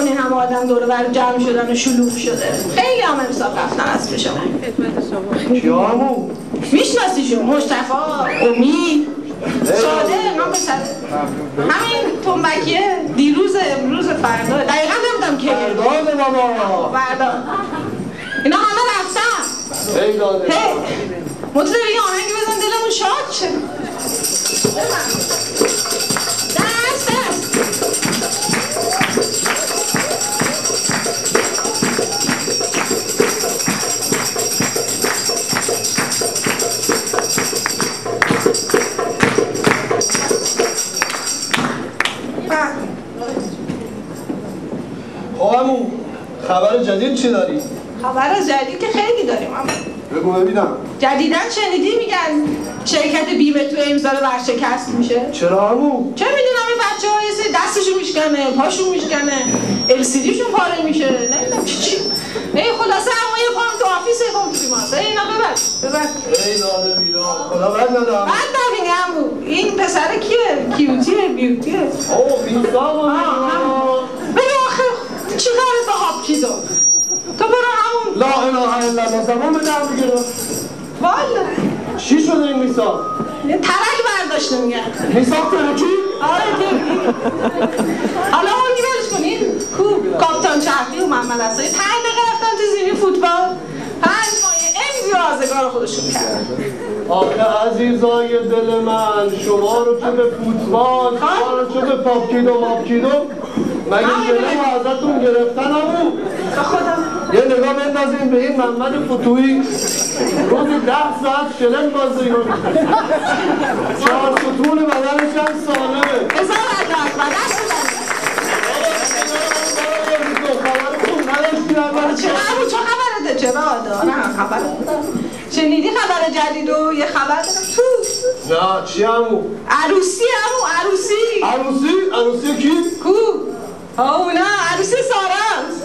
این همه آدم دور و بر جمع شدن و شلوغ شده. خیلی هم امسال رفتن از پیش من. کیا همون؟ میشناسیشون؟ مصطفی، امید، صادق، من پسر همین تنبکیه. دیروز، امروز، فردا، دقیقا نمیدونم که فرداده بابا. فردا اینا همه رفتن. ای داده مطلب یه آهنگی بزن دلمون شاد شه. دست دست خب همون خبر جدید چی داری؟ خبر جدید که خیلی داریم اما بگو ببینم. جدیدن شنیدی میگن شرکت بیمه تو امسال ورشکست میشه؟ چرا همون؟ چه میدونم این بچه ها یه سری دستشون میشکنه، پاشون میشکنه، LCD شون پاره میشه، نمیدونم چی نه خلاصه اما یه پام تو آفیس یه پام تو بیمارستان. اینا ببر ای داده بیدار خدا بد ندارم. بعد نبینی عمو این پسر کیه؟ کیوتیه بیوتیه؟ اوه بیسا بگو آخه چی کارت با هاپکیدو؟ تو برو همون لا اله الا الله زمان به در بگیره. والا چی شده این میسا؟ ترک برداشته میگن. میسا ترکی؟ آره ترکی. حالا اون نگرش کنین کو کاپتان چرخی و محمد حسانی 5 دقیقه رفتن تو زمین فوتبال 5 مایه امضی آزگار خودشون کرد. آخه عزیزای دل من شما رو که به فوتبال شما رو که به پاپکیدو ماپکیدو مگه جلو ازتون گرفتن همون؟ خدا یه نگاه بندازیم به این محمد فتوحی روزی 10 ساعت شلم بازی رو 4 ستون بدنش هم سالمه. هزار عدد و دست بزنیم. چه خبرته؟ چه بادا؟ نه خبر شنیدی خبر جدید و یه خبر دارم تو؟ نه چی همون؟ عروسی همون عروسی. عروسی کی؟ کو؟ آه نه عروسی ساراست.